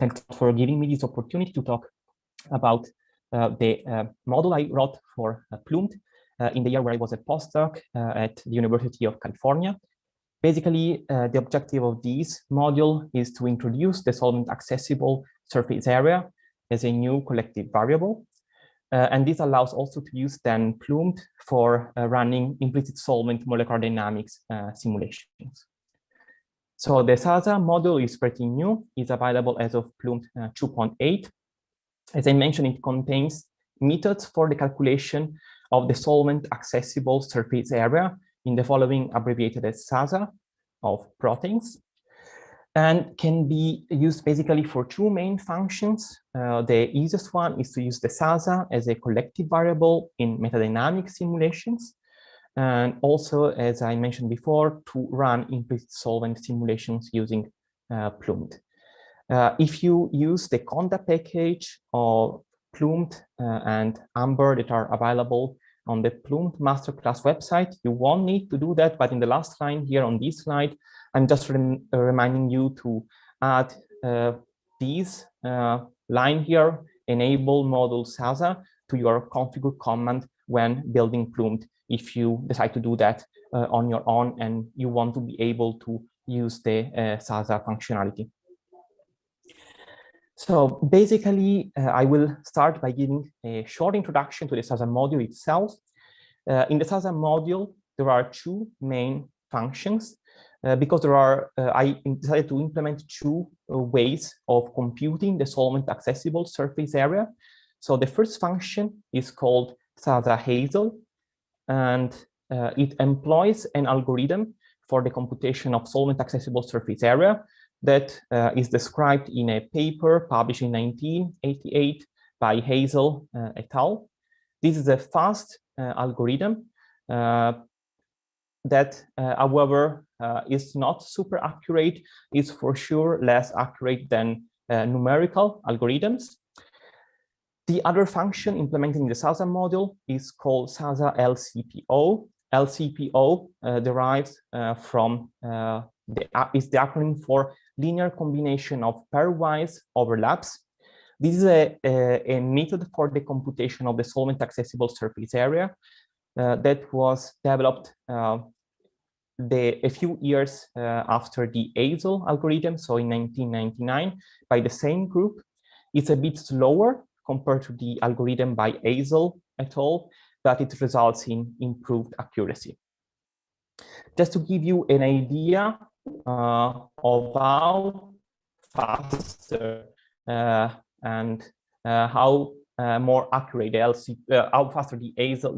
Thanks for giving me this opportunity to talk about the model I wrote for PLUMED in the year where I was a postdoc at the University of California. Basically, the objective of this module is to introduce the solvent accessible surface area as a new collective variable. And this allows also to use then PLUMED for running implicit solvent molecular dynamics simulations. So the SASA module is pretty new. It's available as of PLUMED 2.8. As I mentioned, it contains methods for the calculation of the solvent accessible surface area in the following abbreviated as SASA of proteins, and can be used basically for two main functions. The easiest one is to use the SASA as a collective variable in metadynamic simulations, and also, as I mentioned before, to run implicit solvent simulations using PLUMED. If you use the Conda package of PLUMED and Amber that are available on the PLUMED Masterclass website, you won't need to do that. But in the last line here on this slide, I'm just reminding you to add this line here, enable module SASA, to your configure command when building PLUMED, if you decide to do that on your own and you want to be able to use the SASA functionality. So basically, I will start by giving a short introduction to the SASA module itself. In the SASA module, there are two main functions because I decided to implement two ways of computing the solvent accessible surface area. So the first function is called SASA Hazel, and it employs an algorithm for the computation of solvent accessible surface area that is described in a paper published in 1988 by Hazel et al. This is a fast algorithm that, however, is not super accurate. It's for sure less accurate than numerical algorithms. The other function implemented in the SASA module is called SASA LCPO. LCPO derives from is the acronym for linear combination of pairwise overlaps. This is a method for the computation of the solvent accessible surface area that was developed a few years after the Hazel algorithm, so in 1999, by the same group. It's a bit slower compared to the algorithm by Hazel et al., but it results in improved accuracy. Just to give you an idea of how faster and how more accurate the how faster the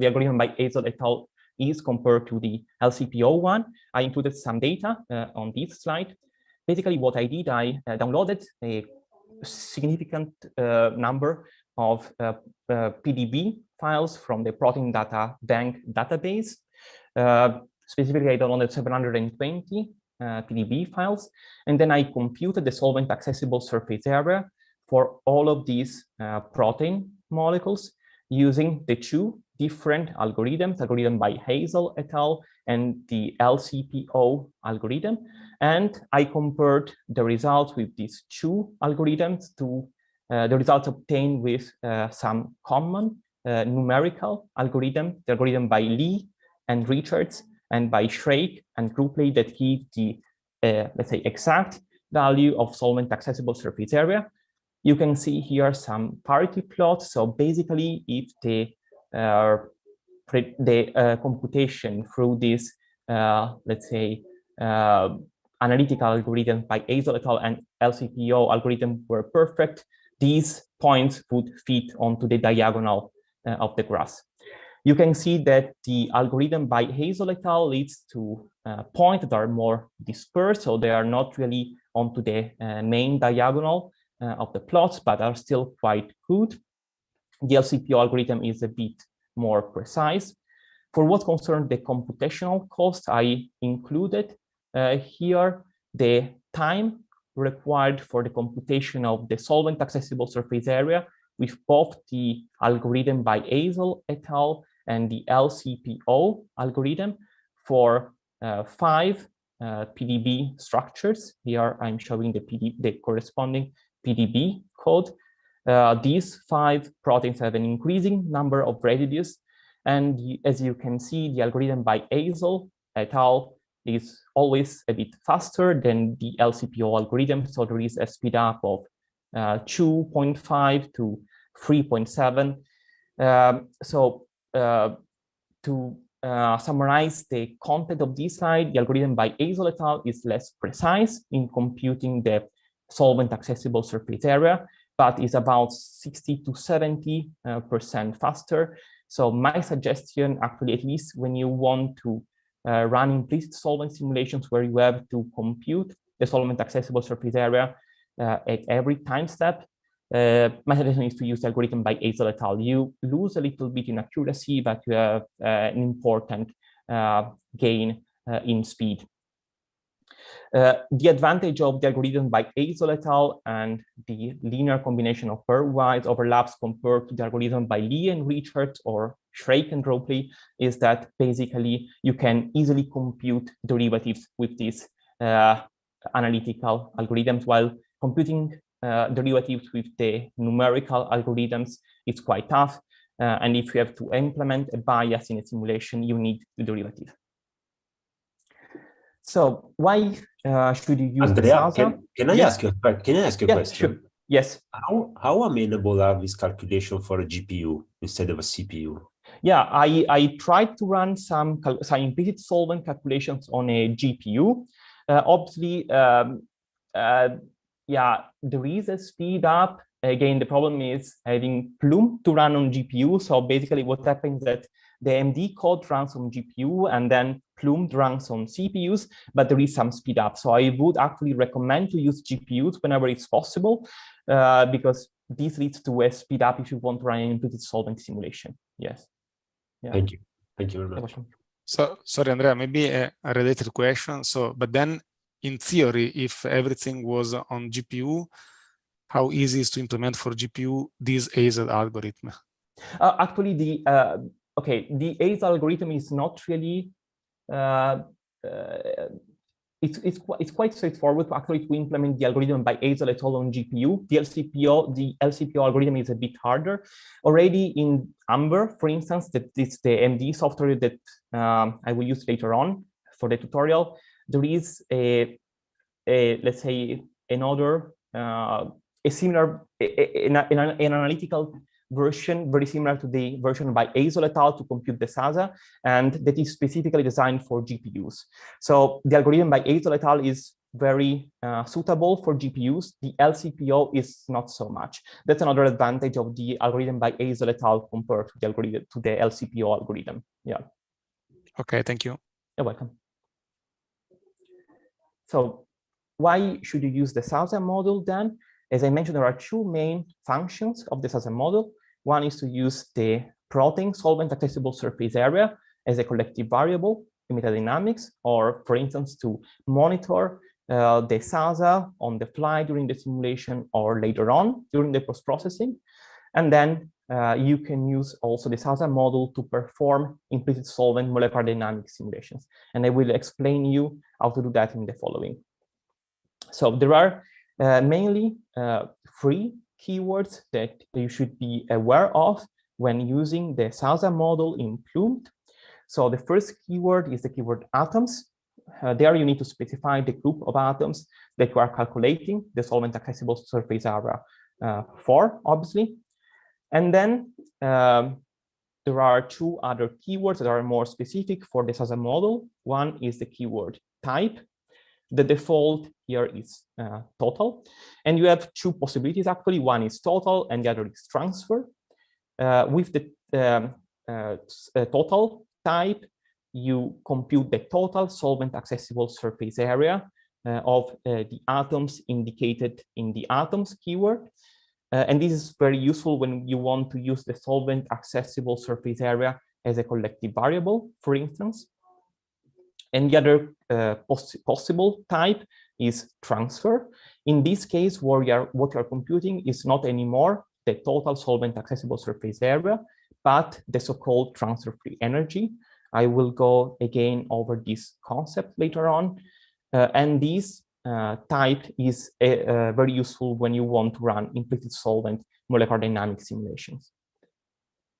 algorithm by Hazel et al. Is compared to the LCPO one, I included some data on this slide. Basically, what I did, I downloaded a significant number of PDB files from the Protein Data Bank database. Specifically, I downloaded 720 PDB files, and then I computed the solvent accessible surface area for all of these protein molecules using the two different algorithms, algorithm by Hazel et al. And the LCPO algorithm. And I compared the results with these two algorithms to the results obtained with some common numerical algorithm, the algorithm by Lee and Richards and by Shrake and Grupley, that give the, let's say, exact value of solvent accessible surface area. You can see here some parity plots. So basically, if the computation through this, let's say, analytical algorithm by Hazel et al. And LCPO algorithm were perfect, these points would fit onto the diagonal of the graph. You can see that the algorithm by Hazel et al. Leads to points that are more dispersed, so they are not really onto the main diagonal of the plots, but are still quite good. The LCPO algorithm is a bit more precise. For what concerns the computational cost, I included here the time required for the computation of the solvent accessible surface area with both the algorithm by Hazel et al. And the LCPO algorithm for 5 PDB structures. Here I'm showing the corresponding PDB code. These 5 proteins have an increasing number of residues. And as you can see, the algorithm by Hazel et al. Is always a bit faster than the LCPO algorithm. So there is a speed up of 2.5 to 3.7. To summarize the content of this slide, the algorithm by Hazel et al. Is less precise in computing the solvent accessible surface area, but is about 60 to 70% faster. So my suggestion, actually, at least when you want to run implicit solvent simulations where you have to compute the solvent accessible surface area at every time step, my suggestion is to use the algorithm by Hazel et al. You lose a little bit in accuracy, but you have an important gain in speed. The advantage of the algorithm by Hazel et al. And the linear combination of pairwise overlaps compared to the algorithm by Lee and Richards or Shrake and Ropley is that basically you can easily compute derivatives with these analytical algorithms, while computing derivatives with the numerical algorithms is quite tough. And if you have to implement a bias in a simulation, you need the derivative. So why should you use Andrea, the SASA? can I ask you a question? Sure. Yes. How amenable are these calculations for a GPU instead of a CPU? Yeah, I tried to run some implicit solvent calculations on a GPU. Obviously, yeah, there is a speed up. Again, the problem is having Plume to run on GPU. So basically what happens is that the AMD code runs on GPU and then Plume runs on CPUs, but there is some speed up. So I would actually recommend to use GPUs whenever it's possible, because this leads to a speed up if you want to run an implicit solvent simulation. Yes. Yeah. Thank you. Thank you very much. So sorry, Andrea, maybe a related question. So, but then in theory, if everything was on GPU, how easy is to implement for GPU this Hazel algorithm? Actually, the Hazel algorithm is not really. It's quite straightforward actually to implement the algorithm by Hazel et al. On GPU. The LCPO algorithm is a bit harder. Already in Amber, for instance, that it's the AMD software that I will use later on for the tutorial. There is let's say another a similar an analytical version very similar to the version by Hazel et al. To compute the SASA, and that is specifically designed for GPUs. So the algorithm by Hazel et al. Is very suitable for GPUs. The LCPO is not so much. That's another advantage of the algorithm by Hazel et al. Compared to the algorithm to the LCPO algorithm. Yeah. Okay, thank you. You're welcome. So why should you use the SASA model then? As I mentioned, there are two main functions of the SASA model. One is to use the protein solvent accessible surface area as a collective variable in metadynamics, or for instance, to monitor the SASA on the fly during the simulation or later on during the post-processing. And then you can use also the SASA model to perform implicit solvent molecular dynamic simulations. And I will explain you how to do that in the following. So there are mainly 3 keywords that you should be aware of when using the SASA model in PLUMED. So the first keyword is the keyword atoms. There you need to specify the group of atoms that you are calculating the solvent accessible surface area for, obviously. And then there are 2 other keywords that are more specific for the SASA model. One is the keyword type. The default here is total. And you have 2 possibilities, actually. One is total and the other is transfer. With the total type, you compute the total solvent accessible surface area of the atoms indicated in the atoms keyword. And this is very useful when you want to use the solvent accessible surface area as a collective variable, for instance. And the other possible type is transfer. In this case, what you are computing is not anymore the total solvent accessible surface area, but the so-called transfer-free energy. I will go again over this concept later on. And this type is very useful when you want to run implicit solvent molecular dynamics simulations.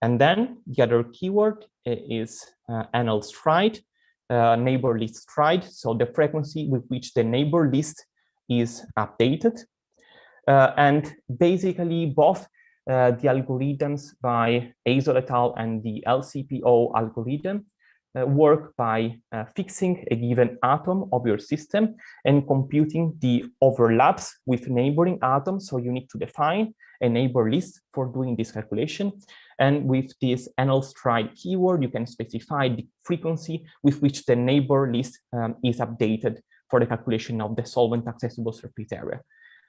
And then the other keyword is NL stride, neighbor list stride, so the frequency with which the neighbor list is updated. And basically both the algorithms by Azol et al. And the LCPO algorithm work by fixing a given atom of your system and computing the overlaps with neighboring atoms. So you need to define a neighbor list for doing this calculation. And with this NL stride keyword, you can specify the frequency with which the neighbor list is updated for the calculation of the solvent accessible surface area.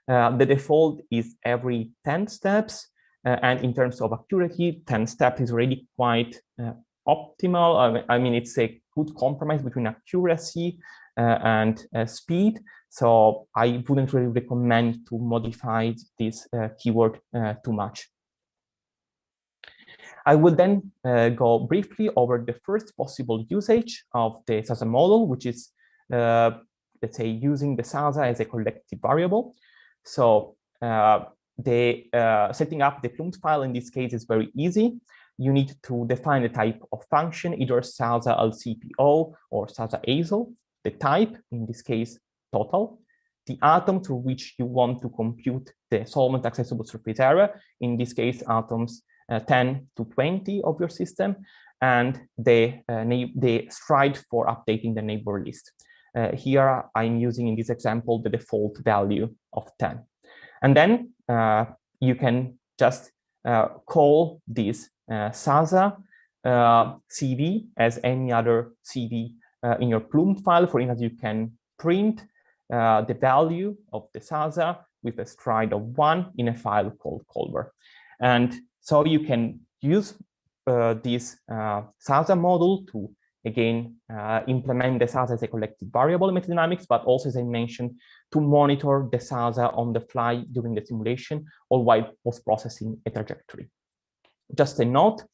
The default is every 10 steps. And in terms of accuracy, 10 steps is already quite optimal. I mean, it's a good compromise between accuracy and speed. So I wouldn't really recommend to modify this keyword too much. I will then go briefly over the first possible usage of the SASA model, which is, let's say, using the SASA as a collective variable. So setting up the PLUMED file in this case is very easy. You need to define the type of function, either SASA LCPO or SASA Azol. The type, in this case, total. The atom to which you want to compute the solvent accessible surface area, in this case, atoms 10 to 20 of your system, and the stride for updating the neighbor list. Here, I'm using, in this example, the default value of 10. And then you can just call this SASA CV as any other CV in your PLUMED file. For instance, you can print the value of the SASA with a stride of 1 in a file called Colver. And so you can use this SASA model to, again, implement the SASA as a collective variable in metadynamics, but also, as I mentioned, to monitor the SASA on the fly during the simulation or while post-processing a trajectory. Just a note,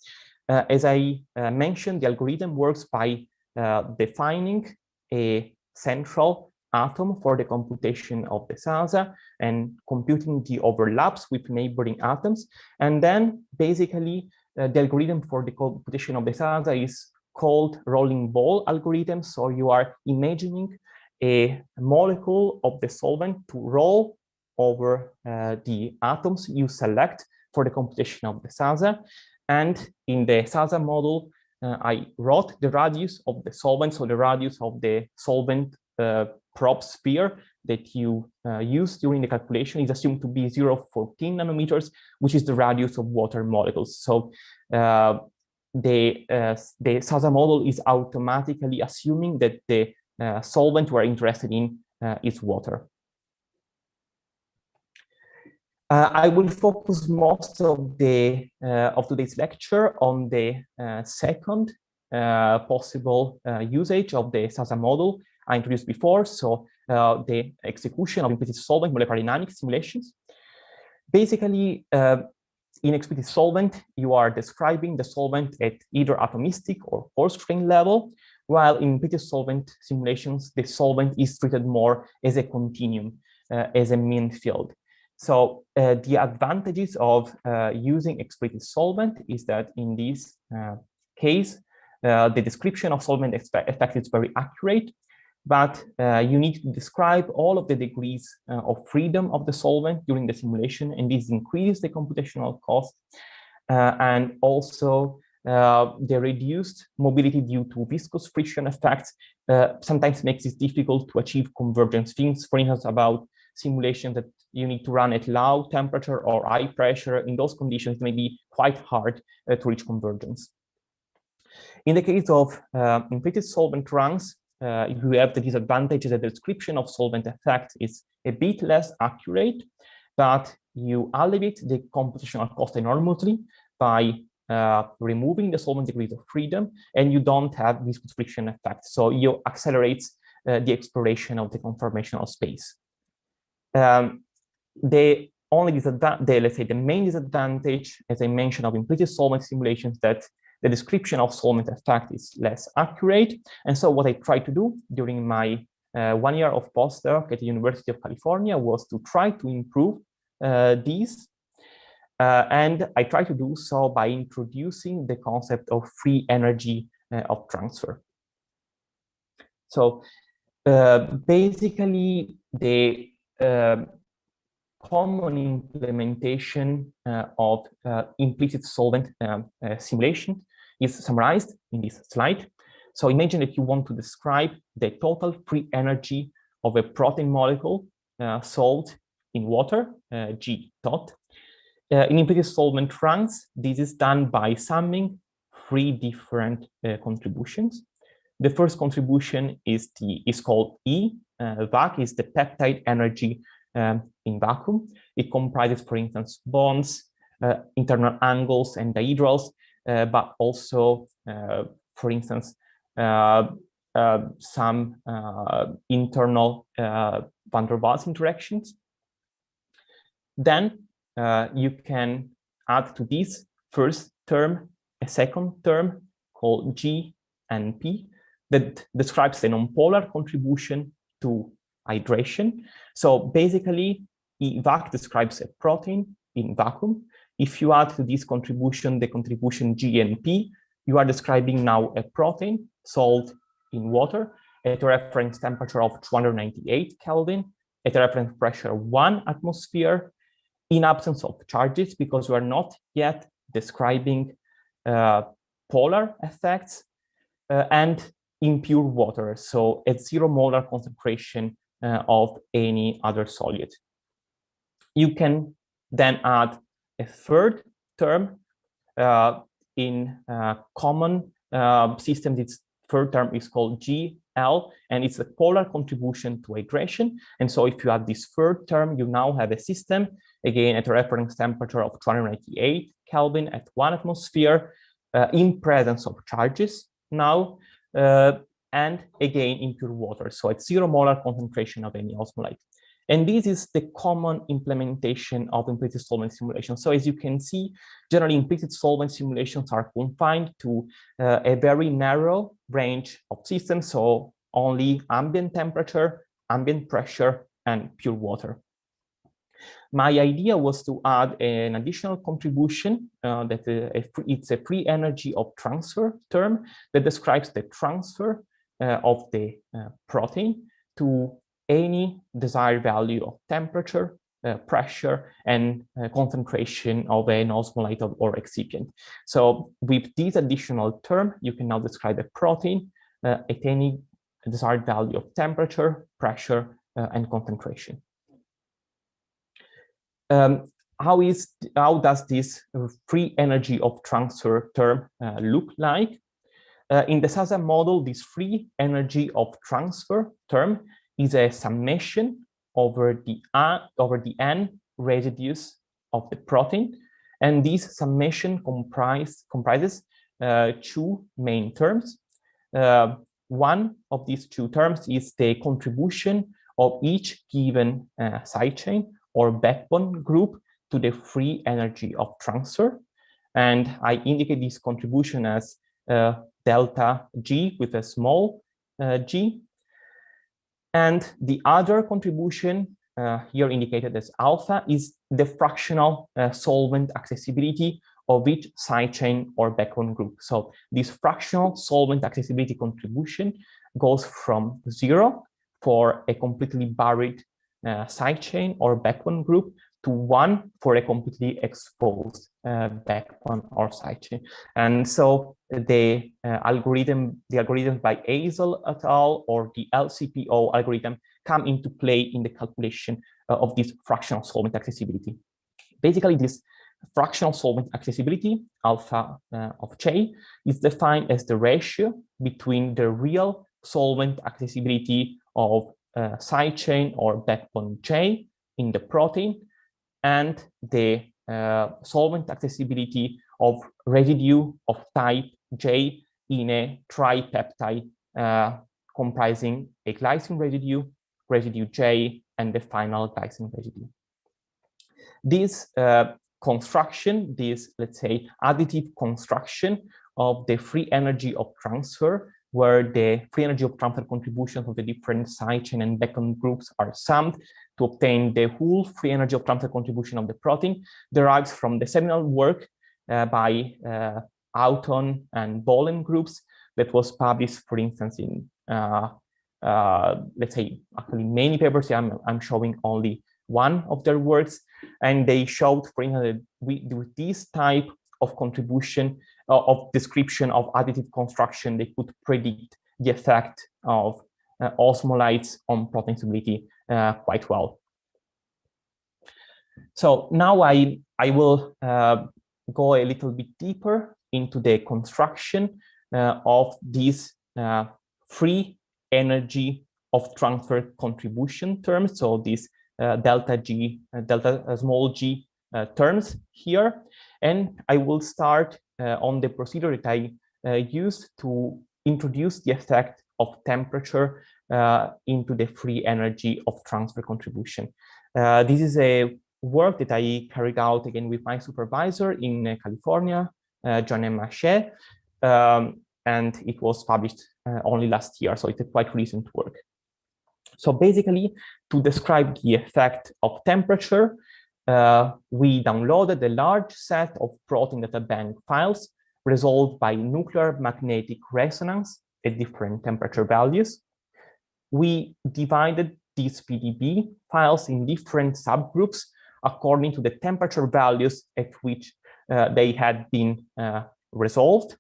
as I mentioned, the algorithm works by defining a central atom for the computation of the SASA and computing the overlaps with neighboring atoms. And then basically the algorithm for the computation of the SASA is called rolling ball algorithm. So you are imagining a molecule of the solvent to roll over the atoms you select for the computation of the SASA. And in the SASA model, I wrote the radius of the solvent. So the radius of the solvent prop sphere that you use during the calculation is assumed to be 0.14 nanometers, which is the radius of water molecules. So the SASA model is automatically assuming that the solvent we're interested in is water. I will focus most of today's lecture on the second possible usage of the SASA model I introduced before, so the execution of implicit solvent molecular dynamics simulations. Basically, in explicit solvent, you are describing the solvent at either atomistic or coarse-grained level, while in implicit solvent simulations, the solvent is treated more as a continuum, as a mean field. So the advantages of using explicit solvent is that in this case, the description of solvent effect is very accurate, but you need to describe all of the degrees of freedom of the solvent during the simulation, and this increases the computational cost. And also the reduced mobility due to viscous friction effects sometimes makes it difficult to achieve convergence. Things, for instance, about simulations that you need to run at low temperature or high pressure. In those conditions, it may be quite hard to reach convergence. In the case of implicit solvent runs, you have the disadvantage that the description of solvent effect is a bit less accurate, but you alleviate the computational cost enormously by removing the solvent degrees of freedom, and you don't have viscous friction effect. So you accelerate the exploration of the conformational space. The only disadvantage, let's say the main disadvantage, as I mentioned, of implicit solvent simulations, that the description of solvent effect is less accurate. And so what I try to do during my 1 year of postdoc at the University of California was to try to improve these. And I try to do so by introducing the concept of free energy of transfer. So basically, the common implementation of implicit solvent simulation is summarized in this slide. So imagine that you want to describe the total free energy of a protein molecule solved in water, G dot. In implicit solvent runs, this is done by summing 3 different contributions. The first contribution is called E. VAC is the peptide energy in vacuum. It comprises, for instance, bonds, internal angles, and dihedrals, but also, for instance, some internal van der Waals interactions. Then you can add to this first term a second term called G and P that describes the nonpolar contribution to hydration. So basically, VAC describes a protein in vacuum. If you add to this contribution the contribution G and P, you are describing now a protein solved in water at a reference temperature of 298 Kelvin, at a reference pressure 1 atmosphere, in absence of charges, because we are not yet describing polar effects, and in pure water, so at 0 molar concentration of any other solid. You can then add a third term in common systems. Its third term is called GL, and it's a polar contribution to hydration. And so if you add this third term, you now have a system, again, at a reference temperature of 298 Kelvin at 1 atmosphere, in presence of charges now, and again in pure water, so at 0 molar concentration of any osmolyte. And this is the common implementation of implicit solvent simulation. So as you can see, generally implicit solvent simulations are confined to a very narrow range of systems, so only ambient temperature, ambient pressure, and pure water. My idea was to add an additional contribution that it's a free energy of transfer term that describes the transfer of the protein to any desired value of temperature, pressure, and concentration of an osmolyte or excipient. So with this additional term, you can now describe a protein at any desired value of temperature, pressure, and concentration. How does this free energy of transfer term look like? In the SASA model, this free energy of transfer term is a summation over the n residues of the protein, and this summation comprises 2 main terms. One of these 2 terms is the contribution of each given sidechain or backbone group to the free energy of transfer. And I indicate this contribution as delta G with a small g. And the other contribution, here indicated as alpha, is the fractional solvent accessibility of each sidechain or backbone group. So this fractional solvent accessibility contribution goes from 0 for a completely buried sidechain or backbone group to 1 for a completely exposed backbone or sidechain. And so the algorithm by Hazel et al. Or the LCPO algorithm come into play in the calculation of this fractional solvent accessibility. Basically, this fractional solvent accessibility, alpha of J, is defined as the ratio between the real solvent accessibility of sidechain or backbone J in the protein and the solvent accessibility of residue of type J in a tripeptide comprising a glycine residue, residue J, and the final glycine residue. This construction, this, let's say, additive construction of the free energy of transfer where the free energy of transfer contributions of the different side chain and backbone groups are summed to obtain the whole free energy of transfer contribution of the protein, derives from the seminal work by Houghton and Bolen groups that was published, for instance, in let's say actually many papers. I'm showing only one of their works, and they showed, for instance, that with this type of contribution of description of additive construction, they could predict the effect of osmolytes on protein stability quite well. So now I will go a little bit deeper into the construction of this free energy of transfer contribution terms. So these delta G, delta small g terms here. And I will start on the procedure that I used to introduce the effect of temperature into the free energy of transfer contribution. This is a work that I carried out again with my supervisor in California, John M. Mache, and it was published only last year, so it's a quite recent work. So basically, to describe the effect of temperature, we downloaded a large set of protein data bank files resolved by nuclear magnetic resonance at different temperature values. We divided these PDB files in different subgroups according to the temperature values at which they had been resolved.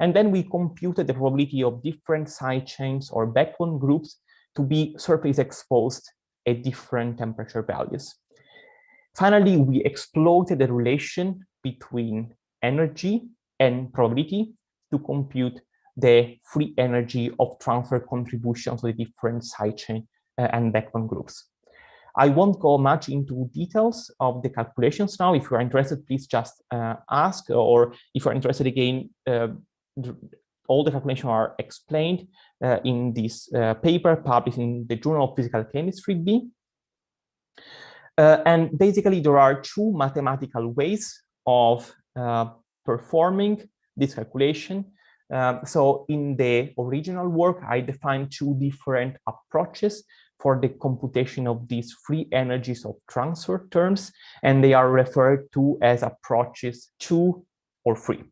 And then we computed the probability of different side chains or backbone groups to be surface exposed at different temperature values. Finally, we exploited the relation between energy and probability to compute the free energy of transfer contributions to the different side chain and backbone groups. I won't go much into details of the calculations now. If you are interested, please just ask, or if you're interested again, all the calculations are explained in this paper published in the Journal of Physical Chemistry B. And basically, there are two mathematical ways of performing this calculation. So in the original work, I defined two different approaches for the computation of these free energies of transfer terms, and they are referred to as approaches 2 or 3.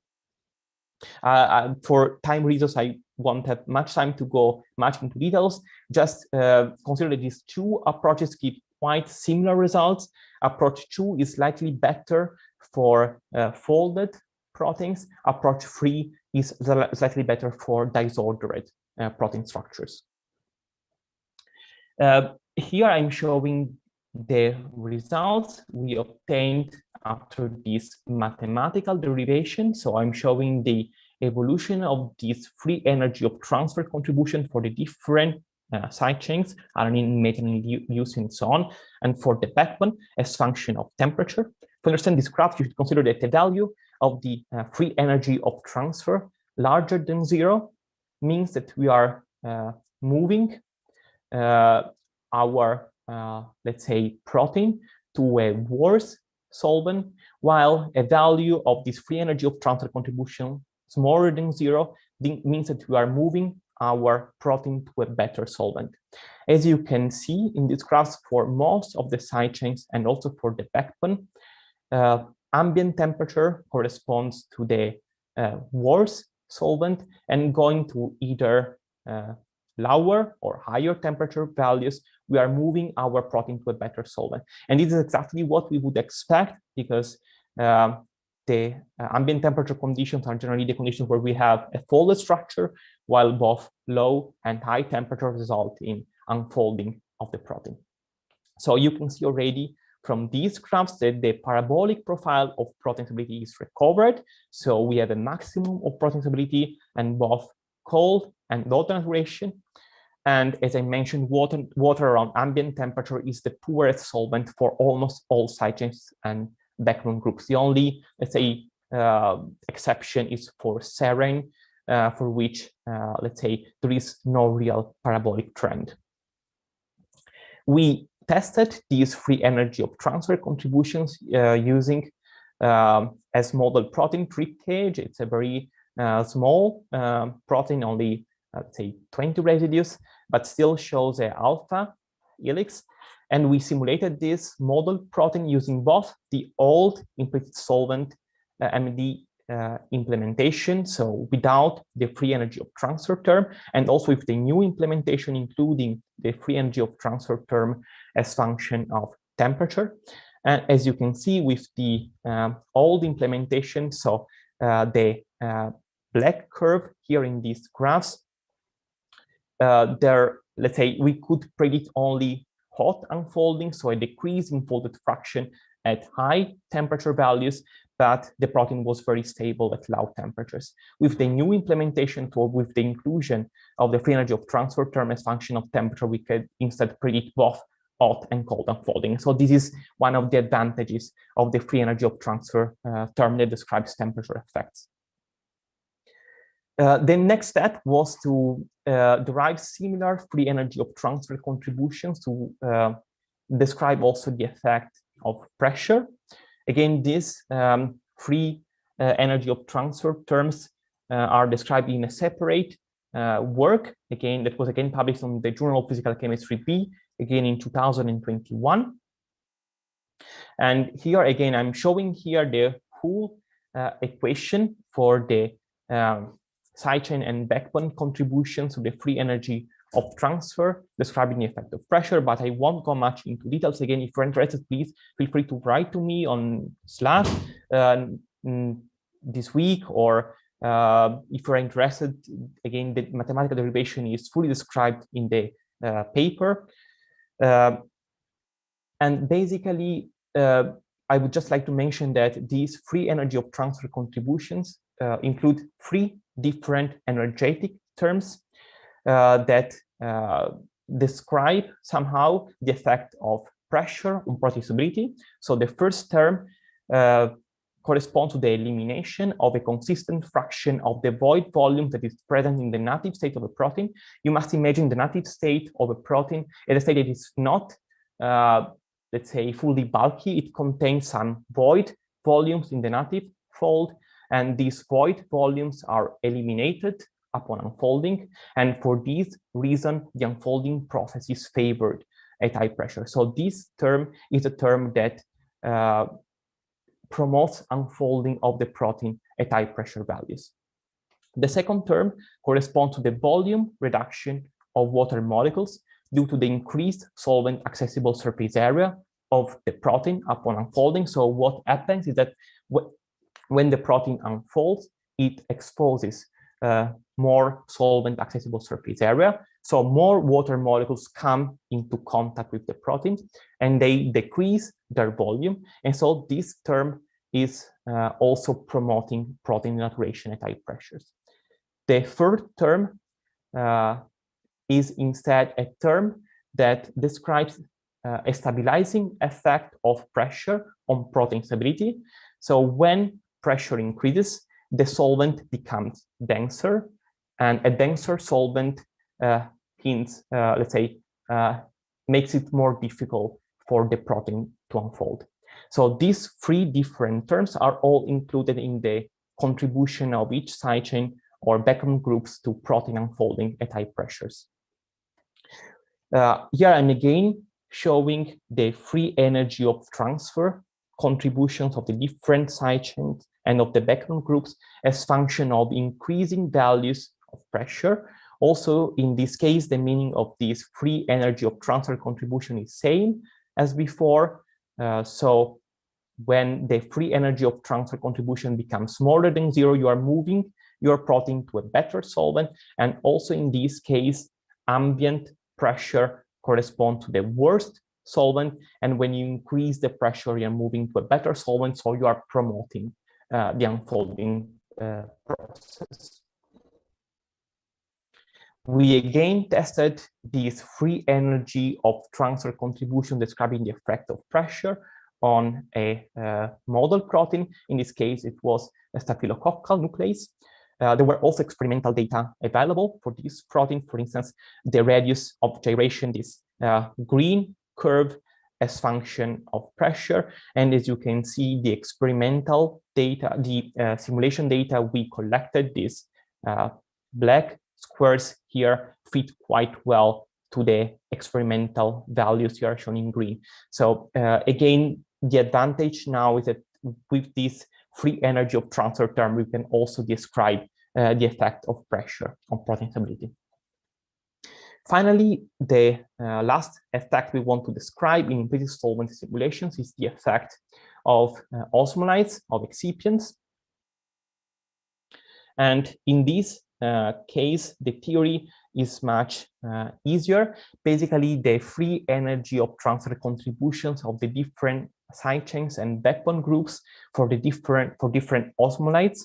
For time reasons, I won't have much time to go much into details. Just consider that these two approaches give quite similar results. Approach 2 is slightly better for folded proteins. Approach 3 is slightly better for disordered protein structures. Here I'm showing the results we obtained after this mathematical derivation. So I'm showing the evolution of this free energy of transfer contribution for the different side chains, alanine, methionine, leucine, and so on, and for the backbone as function of temperature. To understand this graph, you should consider that the value of the free energy of transfer larger than 0 means that we are moving our, let's say, protein to a worse solvent, while a value of this free energy of transfer contribution smaller than 0 means that we are moving our protein to a better solvent. As you can see in this graph, for most of the side chains and also for the backbone, ambient temperature corresponds to the worse solvent, and going to either lower or higher temperature values, we are moving our protein to a better solvent. And this is exactly what we would expect, because the ambient temperature conditions are generally the conditions where we have a folded structure, while both low and high temperature result in unfolding of the protein. So you can see already from these graphs that the parabolic profile of protein stability is recovered. So we have a maximum of protein stability and both cold and hot saturation. And as I mentioned, water around ambient temperature is the poorest solvent for almost all side chains and backbone groups. The only, let's say, exception is for serine, for which, let's say, there is no real parabolic trend. We tested these free energy of transfer contributions using as model protein trip cage. It's a very small protein, only let's say 20 residues, but still shows a alpha helix. And we simulated this model protein using both the old implicit solvent and the implementation, so without the free energy of transfer term, and also with the new implementation, including the free energy of transfer term as function of temperature. And as you can see with the old implementation, so the black curve here in these graphs, let's say we could predict only hot unfolding, so a decrease in folded fraction at high temperature values, but the protein was very stable at low temperatures. With the new implementation tool, with the inclusion of the free energy of transfer term as function of temperature, we could instead predict both hot and cold unfolding. So this is one of the advantages of the free energy of transfer term that describes temperature effects. The next step was to derive similar free energy of transfer contributions to describe also the effect of pressure. Again, these free energy of transfer terms are described in a separate work, again, that was again published on the Journal of Physical Chemistry B, again in 2021. And here again, I'm showing here the whole equation for the sidechain and backbone contributions to the free energy of transfer, describing the effect of pressure, but I won't go much into details. Again, if you're interested, please feel free to write to me on Slack this week, or if you're interested, again, the mathematical derivation is fully described in the paper. And basically, I would just like to mention that these free energy of transfer contributions include three different energetic terms that describe somehow the effect of pressure on protein stability. So the first term corresponds to the elimination of a consistent fraction of the void volume that is present in the native state of a protein. You must imagine the native state of a protein as a state that is not, let's say, fully bulky. It contains some void volumes in the native fold, and these void volumes are eliminated upon unfolding. And for this reason, the unfolding process is favored at high pressure. So this term is a term that promotes unfolding of the protein at high pressure values. The second term corresponds to the volume reduction of water molecules due to the increased solvent accessible surface area of the protein upon unfolding. So what happens is that when the protein unfolds, it exposes more solvent accessible surface area. So more water molecules come into contact with the protein and they decrease their volume. And so this term is also promoting protein denaturation at high pressures. The third term is instead a term that describes a stabilizing effect of pressure on protein stability. So when pressure increases, the solvent becomes denser, and a denser solvent let's say, makes it more difficult for the protein to unfold. So these three different terms are all included in the contribution of each sidechain or backbone groups to protein unfolding at high pressures. Here I'm again showing the free energy of transfer contributions of the different sidechains and of the backbone groups as function of increasing values of pressure. Also, in this case, the meaning of this free energy of transfer contribution is same as before. So when the free energy of transfer contribution becomes smaller than 0, you are moving your protein to a better solvent. And also in this case, ambient pressure corresponds to the worst solvent. And when you increase the pressure, you're moving to a better solvent. So you are promoting the unfolding process. We again tested this free energy of transfer contribution describing the effect of pressure on a model protein. In this case, it was a staphylococcal nuclease. There were also experimental data available for this protein. For instance, the radius of gyration, this green curve as function of pressure. And as you can see, the experimental data, the simulation data we collected, this black squares here fit quite well to the experimental values here shown in green. So again, the advantage now is that with this free energy of transfer term, we can also describe the effect of pressure on protein stability. Finally, the last effect we want to describe in implicit solvency simulations is the effect of osmolytes, of excipients. And in this case, the theory is much easier. Basically, the free energy of transfer contributions of the different side chains and backbone groups for different osmolytes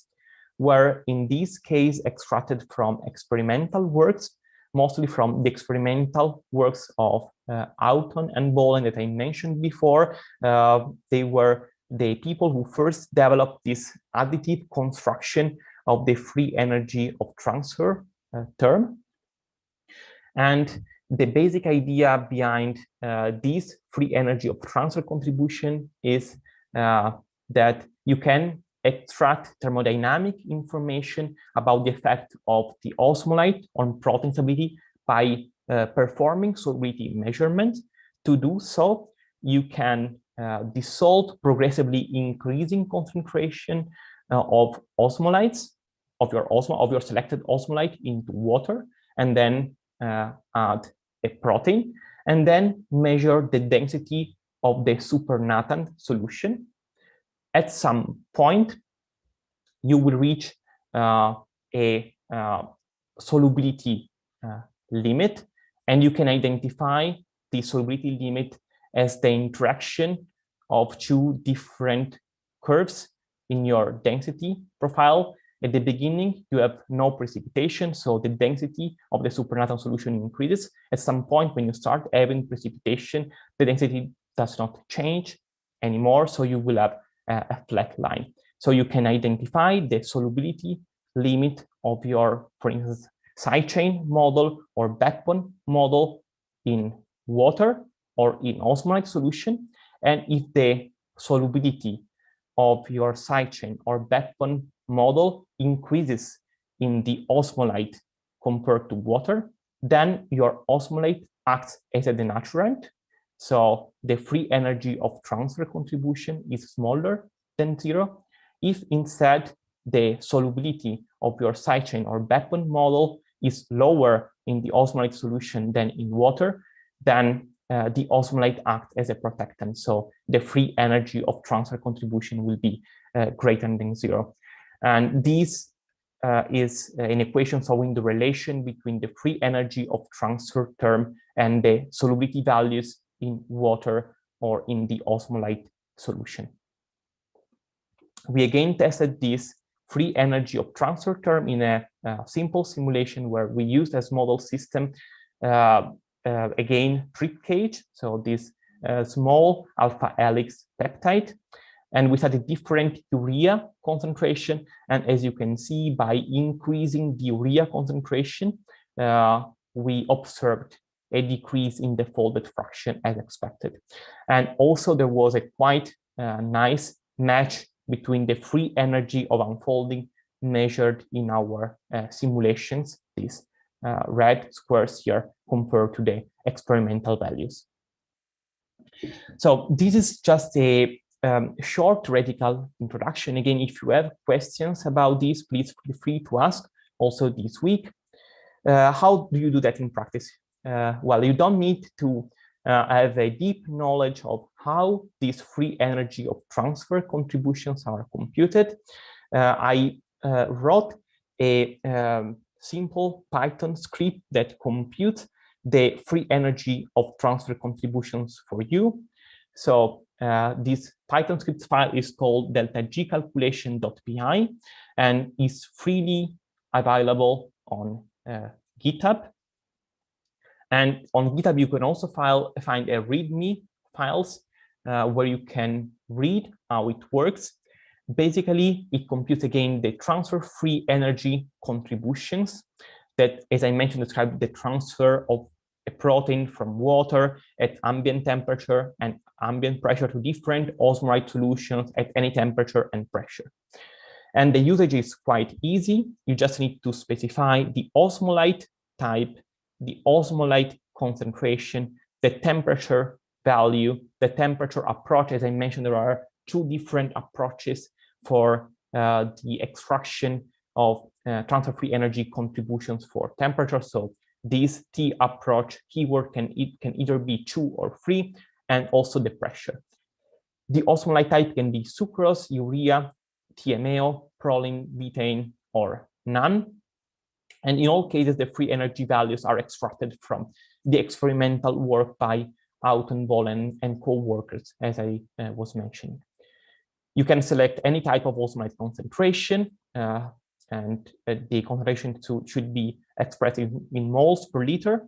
were in this case extracted from experimental works, mostly from the experimental works of Auton and Bolen that I mentioned before. They were the people who first developed this additive construction of the free energy of transfer term. And the basic idea behind this free energy of transfer contribution is that you can extract thermodynamic information about the effect of the osmolyte on protein stability by performing solubility measurements. To do so, you can dissolve progressively increasing concentration of osmolytes, of your selected osmolyte into water, and then add a protein, and then measure the density of the supernatant solution. At some point, you will reach a solubility limit, and you can identify the solubility limit as the interaction of two different curves in your density profile. At the beginning, you have no precipitation, so the density of the supernatant solution increases. At some point, when you start having precipitation, the density does not change anymore, so you will have a flat line. So you can identify the solubility limit of your, for instance, sidechain model or backbone model in water or in osmolyte solution. And if the solubility of your sidechain or backbone model increases in the osmolyte compared to water, then your osmolyte acts as a denaturant. So the free energy of transfer contribution is smaller than 0. If instead the solubility of your sidechain or backbone model is lower in the osmolyte solution than in water, then the osmolyte acts as a protectant. So the free energy of transfer contribution will be greater than 0. And this is an equation showing the relation between the free energy of transfer term and the solubility values in water or in the osmolyte solution. We again tested this free energy of transfer term in a simple simulation where we used as model system again trip cage, so this small alpha helix peptide, and we studied different urea concentration. And as you can see, by increasing the urea concentration, we observed a decrease in the folded fraction as expected. And also there was a quite nice match between the free energy of unfolding measured in our simulations, these red squares here, compared to the experimental values. So this is just a short theoretical introduction. Again, if you have questions about this, please feel free to ask also this week. How do you do that in practice? Well, you don't need to have a deep knowledge of how this free energy of transfer contributions are computed. I wrote a simple Python script that computes the free energy of transfer contributions for you. So this Python script file is called deltagcalculation.py and is freely available on GitHub. And on GitHub, you can also find a README files where you can read how it works. Basically, it computes again the transfer free energy contributions that, as I mentioned, describe the transfer of a protein from water at ambient temperature and ambient pressure to different osmolyte solutions at any temperature and pressure. And the usage is quite easy. You just need to specify the osmolyte type, the osmolyte concentration, the temperature value, the temperature approach. As I mentioned, there are two different approaches for the extraction of transfer-free energy contributions for temperature. So this T approach keyword can either be 2 or 3, and also the pressure. The osmolyte type can be sucrose, urea, TMAO, proline, betaine, or none. And in all cases, the free energy values are extracted from the experimental work by Autenvoll and co-workers, as I was mentioning. You can select any type of osmolyte concentration, and the concentration should be expressed in moles per liter.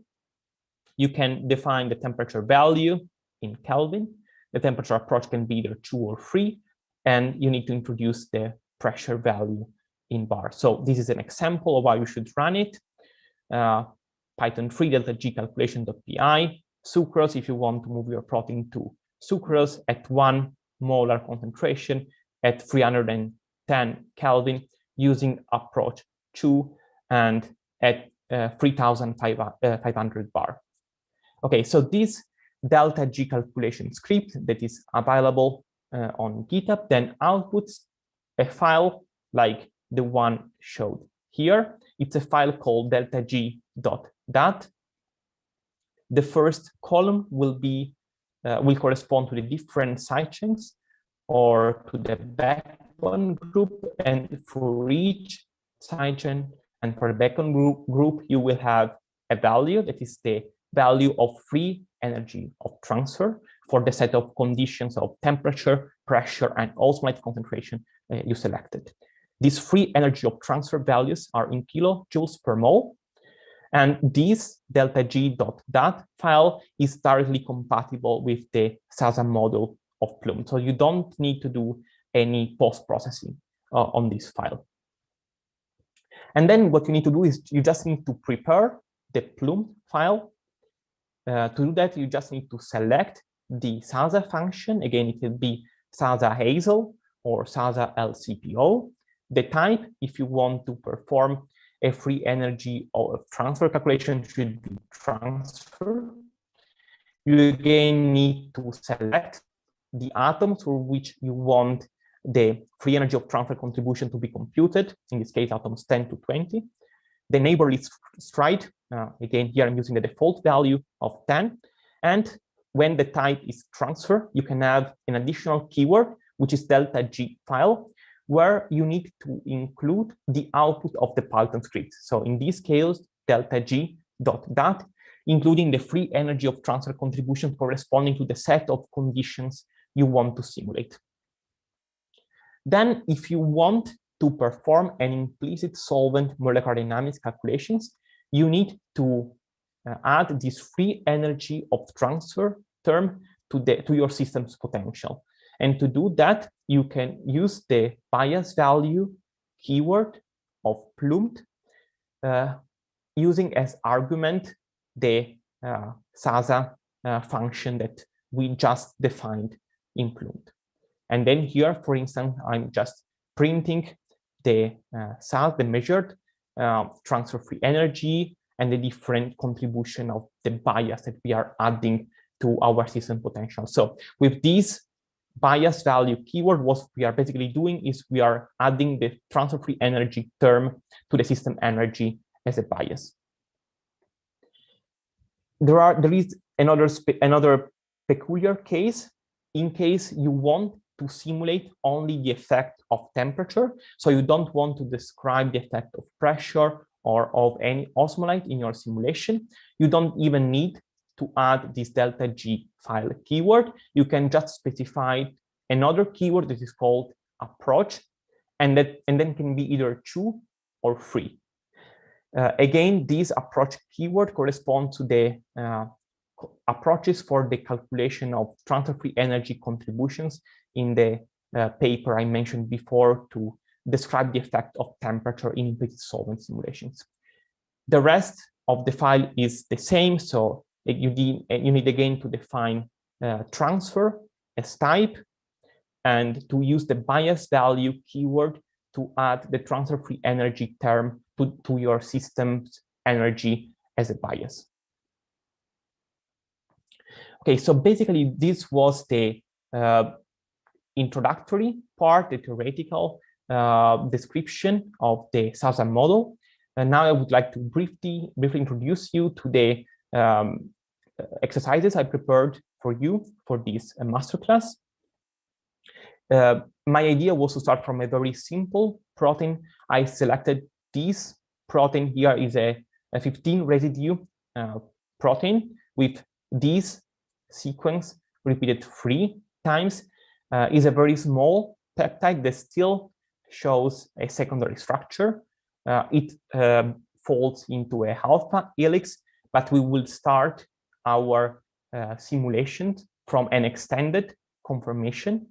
You can define the temperature value in Kelvin. The temperature approach can be either 2 or 3, and you need to introduce the pressure value in bar. So this is an example of how you should run it. Python 3 delta G calculation.py, sucrose, if you want to move your protein to sucrose at 1 molar concentration at 310 Kelvin using approach 2 and at 3,500 bar. Okay, so this delta G calculation script that is available on GitHub then outputs a file like the one showed here. It's a file called deltag.dat. The first column will correspond to the different sidechains or to the backbone group, and for each sidechain and for the backbone group, you will have a value that is the value of free energy of transfer for the set of conditions of temperature, pressure, and osmolyte concentration you selected. These free energy of transfer values are in kilojoules per mole, and this deltag.dat file is directly compatible with the SASA model of Plume. So you don't need to do any post-processing on this file. And then what you need to do is you just need to prepare the Plume file. To do that, you just need to select the SASA function. Again, it will be SASA Hazel or SASA LCPO. The type, if you want to perform a free energy of transfer calculation, should be transfer. You again need to select the atoms for which you want the free energy of transfer contribution to be computed, in this case, atoms 10 to 20. The neighborly stride, again, here I'm using the default value of 10. And when the type is transfer, you can have an additional keyword, which is delta-G file, where you need to include the output of the Python script. So in this case, delta-G.dat, including the free energy of transfer contribution corresponding to the set of conditions you want to simulate. Then, if you want to perform an implicit solvent molecular dynamics calculations, you need to add this free energy of transfer term to your system's potential. And to do that, you can use the bias value keyword of PLUMED, using as argument the SASA function that we just defined in PLUMED. And then here, for instance, I'm just printing the SASA, the measured transfer-free energy, and the different contribution of the bias that we are adding to our system potential. So with this bias value keyword, what we are basically doing is we are adding the transfer-free energy term to the system energy as a bias. There is another peculiar case in case you want to simulate only the effect of temperature. So you don't want to describe the effect of pressure or of any osmolyte in your simulation. You don't even need to add this delta-G file keyword. You can just specify another keyword that is called approach, and then can be either 2 or 3. Again, this approach keyword corresponds to the approaches for the calculation of transfer-free energy contributions in the paper I mentioned before to describe the effect of temperature in implicit solvent simulations. The rest of the file is the same, so you need again to define transfer as type, and to use the bias value keyword to add the transfer-free energy term to your system's energy as a bias. Okay, so basically this was the introductory part, the theoretical description of the Southern model. And now I would like to briefly introduce you to the exercises I prepared for you for this masterclass. My idea was to start from a very simple protein. I selected this protein here is a 15 residue protein with this sequence repeated 3 times. Is a very small peptide that still shows a secondary structure. It folds into a alpha helix, but we will start our simulations from an extended conformation,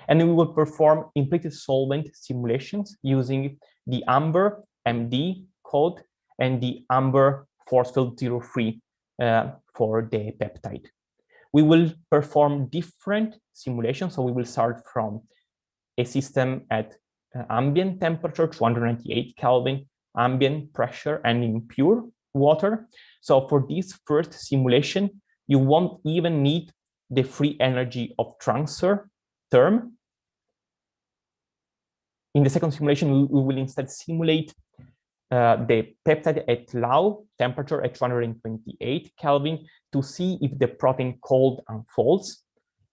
and we will perform implicit solvent simulations using the Amber MD code and the Amber force field 03 for the peptide. We will perform different simulations, so we will start from a system at ambient temperature, 298 Kelvin, ambient pressure, and in pure water. So for this first simulation, you won't even need the free energy of transfer term. In the second simulation, we will instead simulate the peptide at low temperature at 228 Kelvin to see if the protein cold unfolds.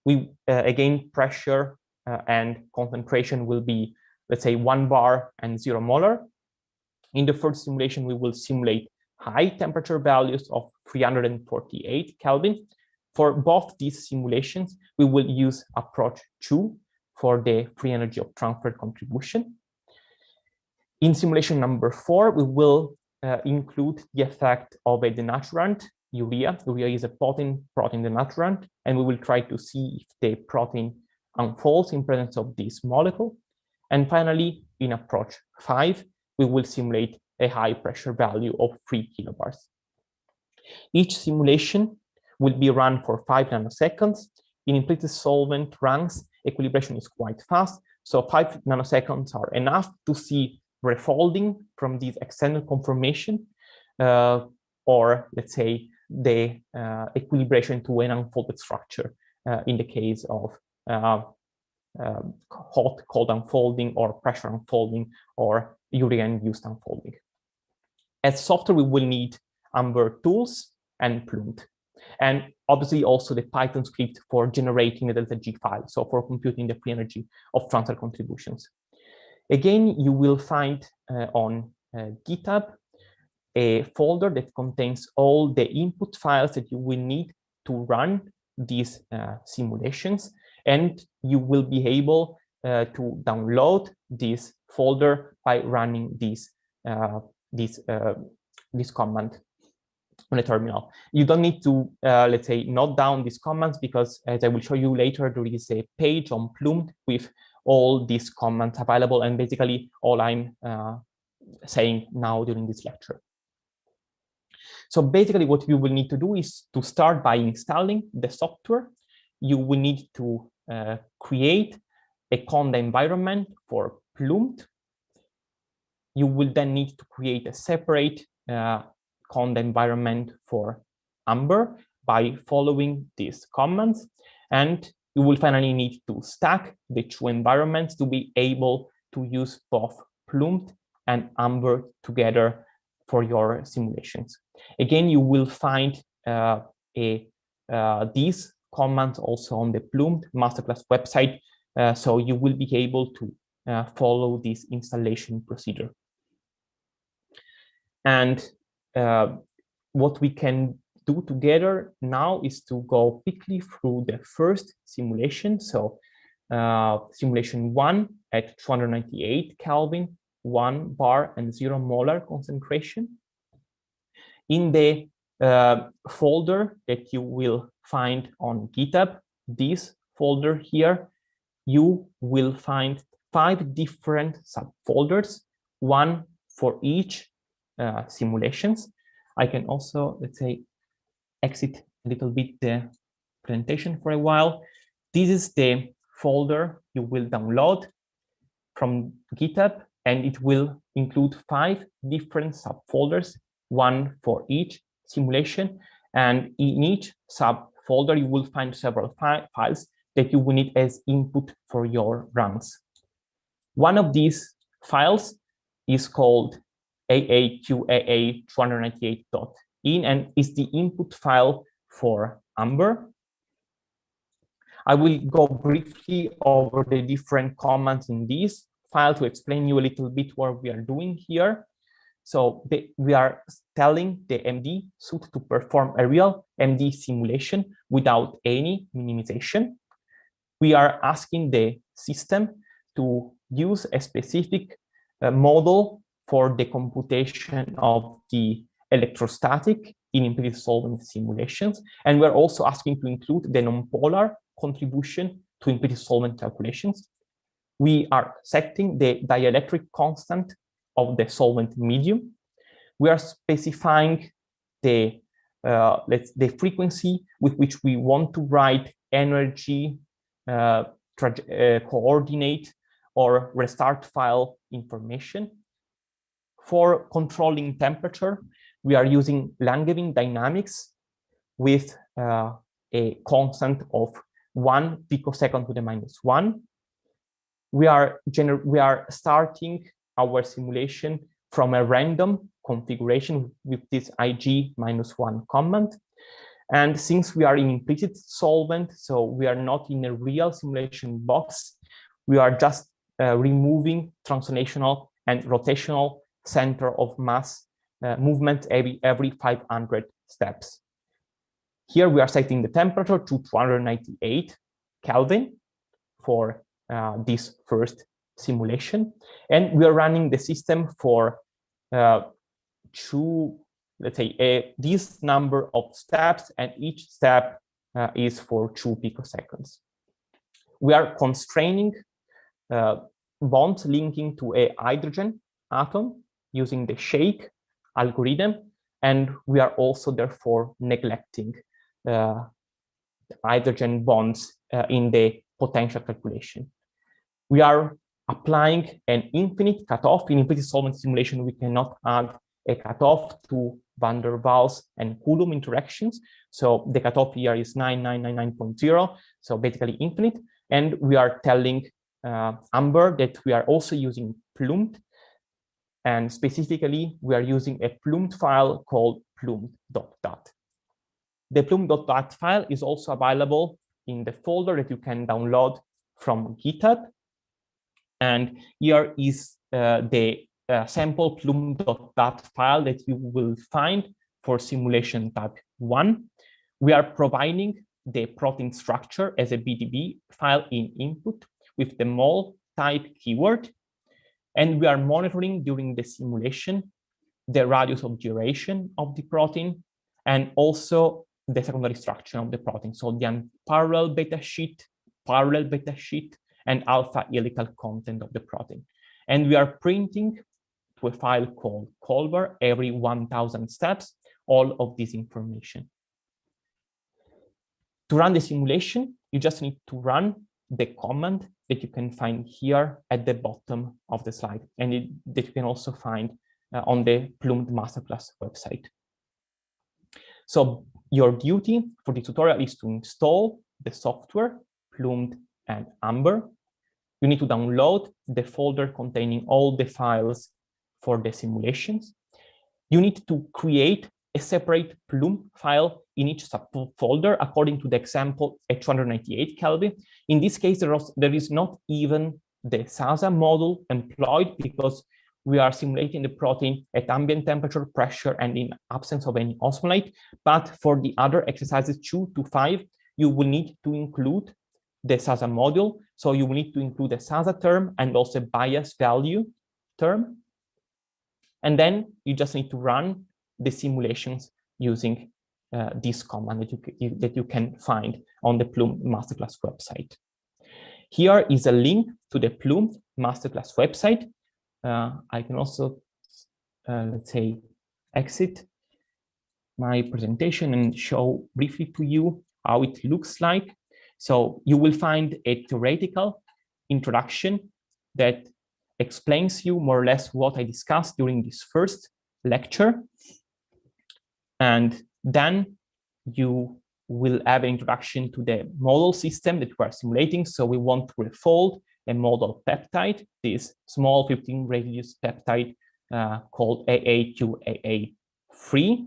We again, pressure and concentration will be, let's say, 1 bar and 0 molar. In the first simulation, we will simulate high temperature values of 348 Kelvin. For both these simulations, we will use approach 2 for the free energy of transfer contribution. In simulation number 4, we will include the effect of a denaturant, urea. Urea is a potent protein denaturant, and we will try to see if the protein unfolds in presence of this molecule. And finally, in approach 5, we will simulate a high pressure value of 3 kilobars. Each simulation will be run for 5 nanoseconds. In implicit solvent runs, equilibration is quite fast, so 5 nanoseconds are enough to see refolding from this extended conformation, or let's say the equilibration to an unfolded structure in the case of hot, cold unfolding, or pressure unfolding, or urea-induced unfolding. As software, we will need Amber tools and PLUMED, and obviously also the Python script for generating the delta G file, so for computing the free energy of transfer contributions. Again, you will find on GitHub a folder that contains all the input files that you will need to run these simulations, and you will be able to download this folder by running this command on a terminal. You don't need to, let's say, note down these commands, because as I will show you later, there is a page on PLUMED with all these commands available, and basically all I'm saying now during this lecture. So basically what you will need to do is to start by installing the software. You will need to create a conda environment for PLUMED. You will then need to create a separate conda environment for Amber by following these commands. And you will finally need to stack the 2 environments to be able to use both PLUMED and Amber together for your simulations. Again, you will find these commands also on the PLUMED Masterclass website, so you will be able to follow this installation procedure. And what we can do together now is to go quickly through the first simulation. So simulation 1 at 298 Kelvin, 1 bar and 0 molar concentration. In the folder that you will find on GitHub, this folder here, you will find 5 different subfolders, 1 for each simulations. I can also, let's say, exit a little bit the presentation for a while. This is the folder you will download from GitHub. and it will include 5 different subfolders, one for each simulation. And in each subfolder, you will find several files that you will need as input for your runs. One of these files is called AAQAA298.in and is the input file for Amber. I will go briefly over the different commands in this file to explain you a little bit what we are doing here. So we are telling the MD suite to perform a real MD simulation without any minimization. We are asking the system to use a specific model for the computation of the electrostatic in implicit solvent simulations. And we're also asking to include the nonpolar contribution to implicit solvent calculations. We are setting the dielectric constant of the solvent medium. We are specifying the frequency with which we want to write energy, coordinate, or restart file information. For controlling temperature, we are using Langevin dynamics with a constant of 1 picosecond to the -1. We are starting our simulation from a random configuration with this IG-1 command. And since we are in implicit solvent, so we are not in a real simulation box, we are just removing translational and rotational center of mass movement every 500 steps. Here we are setting the temperature to 298 Kelvin for this first simulation, and we are running the system for this number of steps, and each step is for 2 picoseconds. We are constraining bonds linking to a hydrogen atom using the shake algorithm, and we are also therefore neglecting hydrogen bonds in the potential calculation. We are applying an infinite cutoff. In implicit solvent simulation, we cannot add a cutoff to van der Waals and Coulomb interactions. So the cutoff here is 9999.0, so basically infinite. And we are telling Amber that we are also using PLUMED, and specifically we are using a PLUMED file called plumed.dat. The plumed.dat file is also available in the folder that you can download from GitHub. And here is the sample plumed.dat file that you will find for simulation type 1. We are providing the protein structure as a BDB file in input with the mol type keyword. And we are monitoring during the simulation the radius of gyration of the protein and also the secondary structure of the protein. So the unparalleled beta sheet, parallel beta sheet, and alpha helical content of the protein. And we are printing to a file called Colver every 1000 steps, all of this information. To run the simulation, you just need to run the command that you can find here at the bottom of the slide, and that you can also find on the PLUMED Masterclass website. So your duty for the tutorial is to install the software, PLUMED and Amber. You need to download the folder containing all the files for the simulations. You need to create a separate Plume file in each subfolder according to the example at 298 Kelvin. In this case, there is not even the SASA model employed because we are simulating the protein at ambient temperature, pressure, and in absence of any osmolate. But for the other exercises 2 to 5, you will need to include the SASA module. So you will need to include a SASA term and also a bias value term. And then you just need to run the simulations using this command that you can find on the PLUMED Masterclass website. Here is a link to the PLUMED Masterclass website. I can also, let's say, exit my presentation and show briefly to you how it looks like. So you will find a theoretical introduction that explains you more or less what I discussed during this first lecture. And then you will have an introduction to the model system that we are simulating. So we want to refold a model peptide, this small 15 radius peptide called AA2AA3.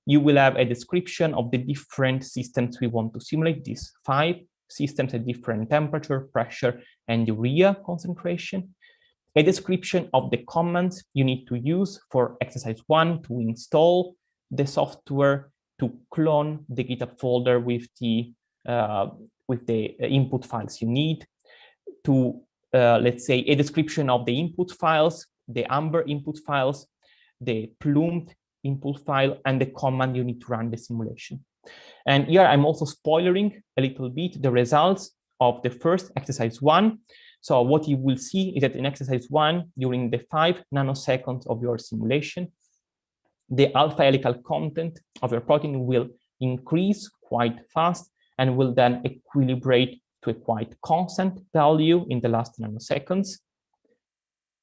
You will have a description of the different systems we want to simulate, these 5 systems at different temperature, pressure, and urea concentration. A description of the commands you need to use for exercise 1 to install the software, to clone the GitHub folder with the input files you need, to let's say a description of the input files, the Amber input files, the Plumed input file, and the command you need to run the simulation. And here I'm also spoiling a little bit the results of the first exercise 1. So what you will see is that in exercise 1, during the 5 nanoseconds of your simulation, the alpha helical content of your protein will increase quite fast and will then equilibrate to a quite constant value in the last nanoseconds.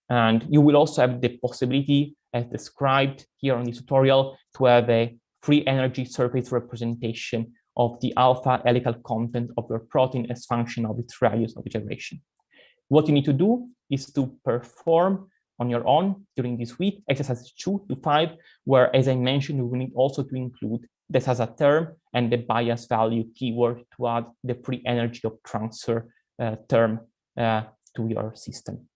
And you will also have the possibility, as described here on this tutorial, to have a free energy surface representation of the alpha helical content of your protein as function of its radius of iteration. What you need to do is to perform on your own during this week, exercises 2 to 5, where, as I mentioned, you will need also to include this as a term and the bias value keyword to add the free energy of transfer term to your system.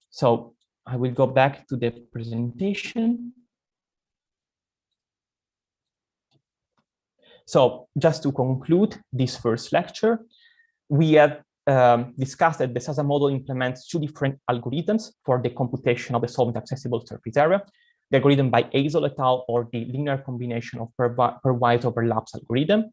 So I will go back to the presentation. So just to conclude this first lecture, we have discussed that the SASA model implements 2 different algorithms for the computation of the solvent accessible surface area: the algorithm by Hazel et al. Or the linear combination of pairwise overlaps algorithm.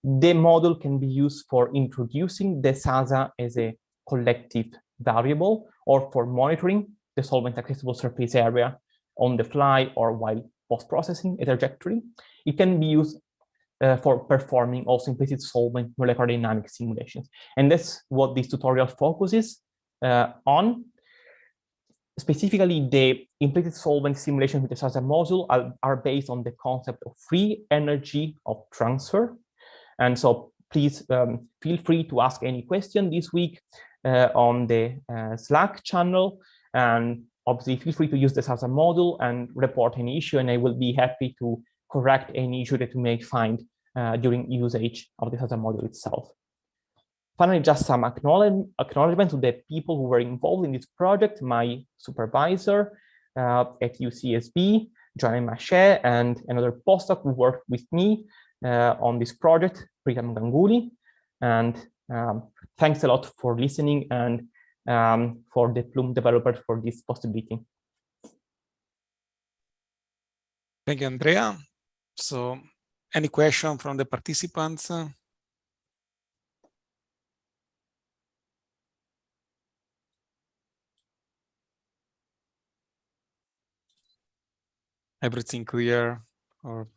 The model can be used for introducing the SASA as a collective variable, or for monitoring the solvent accessible surface area on the fly or while post-processing a trajectory. It can be used for performing also implicit solvent molecular dynamic simulations. And that's what this tutorial focuses on. Specifically, the implicit solvent simulations with the SASA module are based on the concept of free energy of transfer. And so please feel free to ask any question this week on the Slack channel. And obviously, feel free to use the SASA module and report any issue, and I will be happy to correct any issue that you may find during usage of the SASA module itself. Finally, just some acknowledgement to the people who were involved in this project: my supervisor at UCSB, Joanne Maché, and another postdoc who worked with me on this project, Pritam Ganguly. And thanks a lot for listening, and for the Plume developers for this possibility. Thank you, Andrea. So, any question from the participants? Everything clear? Or